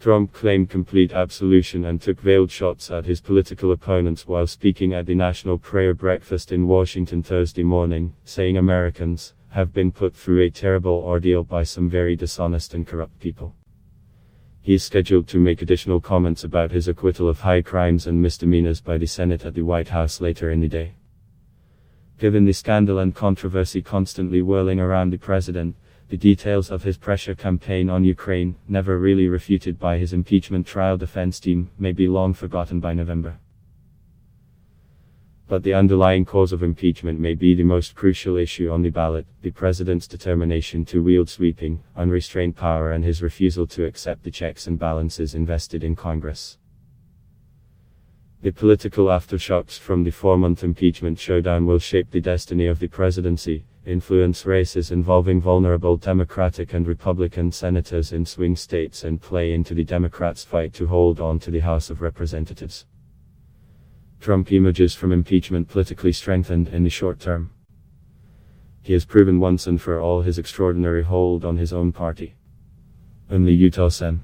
Trump claimed complete absolution and took veiled shots at his political opponents while speaking at the National Prayer Breakfast in Washington Thursday morning, saying Americans have been put through a terrible ordeal by some very dishonest and corrupt people. He is scheduled to make additional comments about his acquittal of high crimes and misdemeanors by the Senate at the White House later in the day. Given the scandal and controversy constantly whirling around the president, the details of his pressure campaign on Ukraine, never really refuted by his impeachment trial defense team, may be long forgotten by November. But the underlying cause of impeachment may be the most crucial issue on the ballot: the president's determination to wield sweeping, unrestrained power and his refusal to accept the checks and balances invested in Congress. The political aftershocks from the 4-month impeachment showdown will shape the destiny of the presidency, influence races involving vulnerable Democratic and Republican senators in swing states, and play into the Democrats' fight to hold on to the House of Representatives. Trump emerges from impeachment politically strengthened in the short term. He has proven once and for all his extraordinary hold on his own party. Only Utah Sen.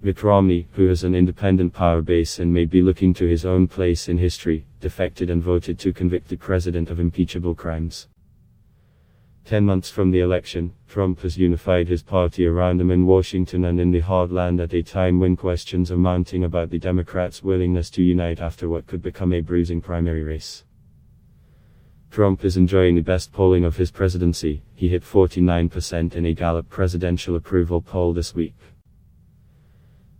Mitt Romney, who has an independent power base and may be looking to his own place in history, defected and voted to convict the president of impeachable crimes. 10 months from the election, Trump has unified his party around him in Washington and in the heartland at a time when questions are mounting about the Democrats' willingness to unite after what could become a bruising primary race. Trump is enjoying the best polling of his presidency. He hit 49% in a Gallup presidential approval poll this week.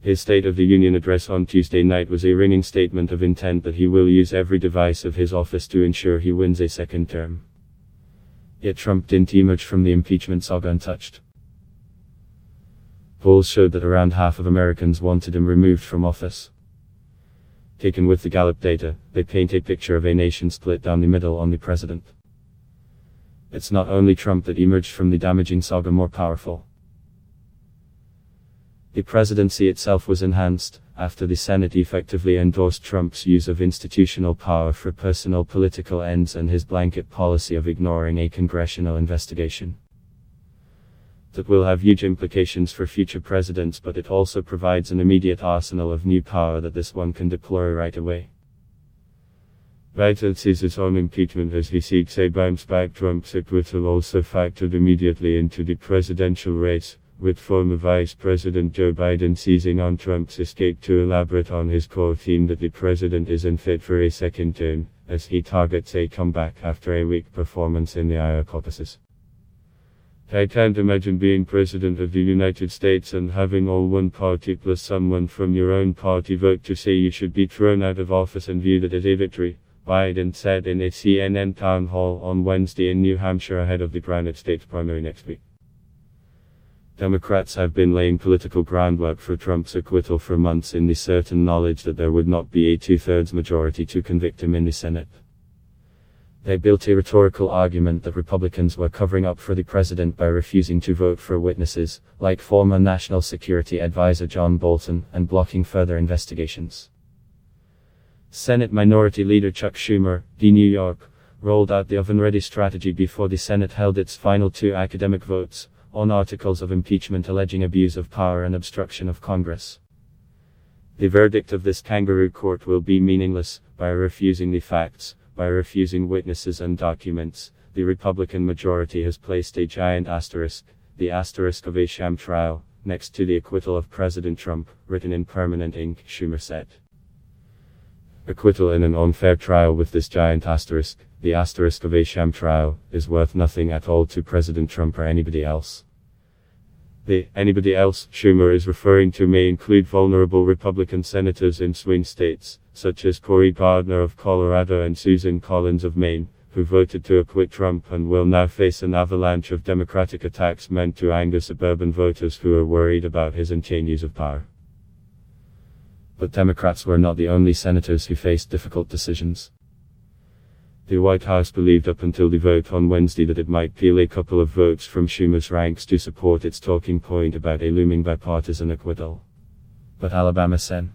His State of the Union address on Tuesday night was a ringing statement of intent that he will use every device of his office to ensure he wins a second term. Yet Trump didn't emerge from the impeachment saga untouched. Polls showed that around half of Americans wanted him removed from office. Taken with the Gallup data, they paint a picture of a nation split down the middle on the president. It's not only Trump that emerged from the damaging saga more powerful. The presidency itself was enhanced, after the Senate effectively endorsed Trump's use of institutional power for personal political ends and his blanket policy of ignoring a congressional investigation. That will have huge implications for future presidents, but it also provides an immediate arsenal of new power that this one can deploy right away. Biden sees his own impeachment as he seeks a bounce back. Trump's acquittal also factored immediately into the presidential race, with former Vice President Joe Biden seizing on Trump's escape to elaborate on his core theme that the president isn't fit for a second term, as he targets a comeback after a weak performance in the Iowa caucuses. "I can't imagine being president of the United States and having all one party plus someone from your own party vote to say you should be thrown out of office and view that as a victory," Biden said in a CNN town hall on Wednesday in New Hampshire ahead of the Granite State primary next week. Democrats have been laying political groundwork for Trump's acquittal for months in the certain knowledge that there would not be a 2/3 majority to convict him in the Senate. They built a rhetorical argument that Republicans were covering up for the president by refusing to vote for witnesses, like former National Security Advisor John Bolton, and blocking further investigations. Senate Minority Leader Chuck Schumer, D. New York, rolled out the oven-ready strategy before the Senate held its final 2 academic votes on articles of impeachment alleging abuse of power and obstruction of Congress. The verdict of this kangaroo court will be meaningless. By refusing the facts, by refusing witnesses and documents, the Republican majority has placed a giant asterisk, the asterisk of a sham trial, next to the acquittal of President Trump, written in permanent ink, Schumer said. Acquittal in an unfair trial with this giant asterisk, the asterisk of a sham trial, is worth nothing at all to President Trump or anybody else. The anybody else Schumer is referring to may include vulnerable Republican senators in swing states, such as Cory Gardner of Colorado and Susan Collins of Maine, who voted to acquit Trump and will now face an avalanche of Democratic attacks meant to anger suburban voters who are worried about his insane use of power. But Democrats were not the only senators who faced difficult decisions. The White House believed up until the vote on Wednesday that it might peel a couple of votes from Schumer's ranks to support its talking point about a looming bipartisan acquittal. But Alabama Sen.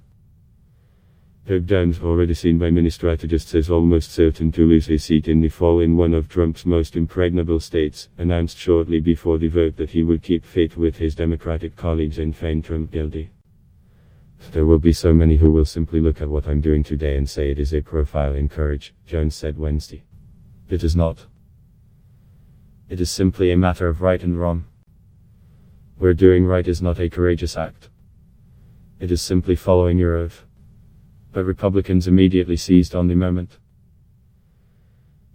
Doug Jones, already seen by many strategists as almost certain to lose his seat in the fall in one of Trump's most impregnable states, announced shortly before the vote that he would keep faith with his Democratic colleagues and find Trump guilty. There will be so many who will simply look at what I'm doing today and say it is a profile in courage, Jones said Wednesday. It is not. It is simply a matter of right and wrong. Where doing right is not a courageous act. It is simply following your oath. But Republicans immediately seized on the moment.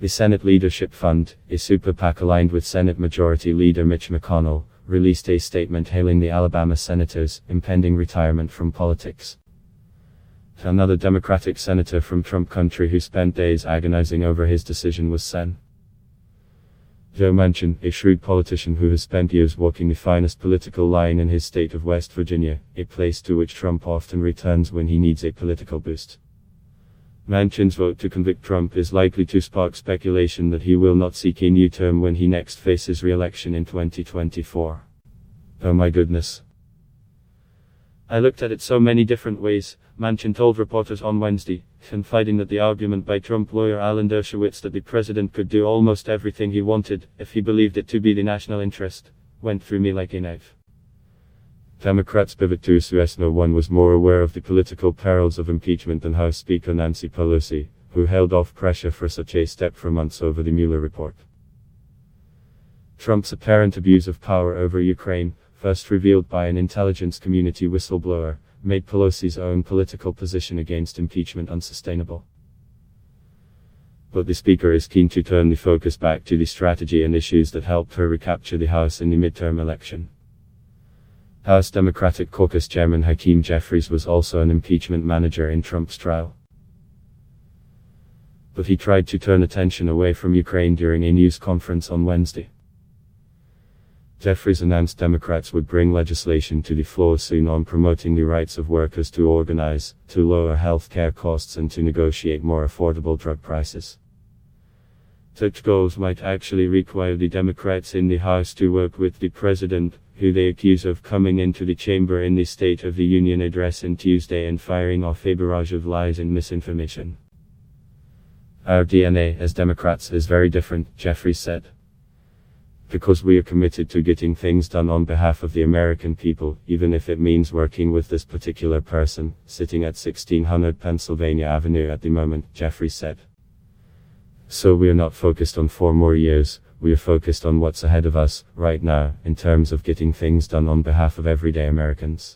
The Senate Leadership Fund, a super PAC aligned with Senate Majority Leader Mitch McConnell, released a statement hailing the Alabama senator's impending retirement from politics. Another Democratic senator from Trump country who spent days agonizing over his decision was Sen. Joe Manchin, a shrewd politician who has spent years walking the finest political line in his state of West Virginia, a place to which Trump often returns when he needs a political boost. Manchin's vote to convict Trump is likely to spark speculation that he will not seek a new term when he next faces re-election in 2024. Oh my goodness. I looked at it so many different ways, Manchin told reporters on Wednesday, confiding that the argument by Trump lawyer Alan Dershowitz that the president could do almost everything he wanted, if he believed it to be the national interest, went through me like a knife. Democrats pivot to US. No one was more aware of the political perils of impeachment than House Speaker Nancy Pelosi, who held off pressure for such a step for months over the Mueller report. Trump's apparent abuse of power over Ukraine, first revealed by an intelligence community whistleblower, made Pelosi's own political position against impeachment unsustainable. But the speaker is keen to turn the focus back to the strategy and issues that helped her recapture the House in the midterm election. House Democratic Caucus Chairman Hakeem Jeffries was also an impeachment manager in Trump's trial. But he tried to turn attention away from Ukraine during a news conference on Wednesday. Jeffries announced Democrats would bring legislation to the floor soon on promoting the rights of workers to organize, to lower health care costs and to negotiate more affordable drug prices. Such goals might actually require the Democrats in the House to work with the president, who they accuse of coming into the chamber in the State of the Union address on Tuesday and firing off a barrage of lies and misinformation. Our DNA as Democrats is very different, Jeffries said. Because we are committed to getting things done on behalf of the American people, even if it means working with this particular person, sitting at 1600 Pennsylvania Avenue at the moment, Jeffries said. So we are not focused on 4 more years, we are focused on what's ahead of us, right now, in terms of getting things done on behalf of everyday Americans.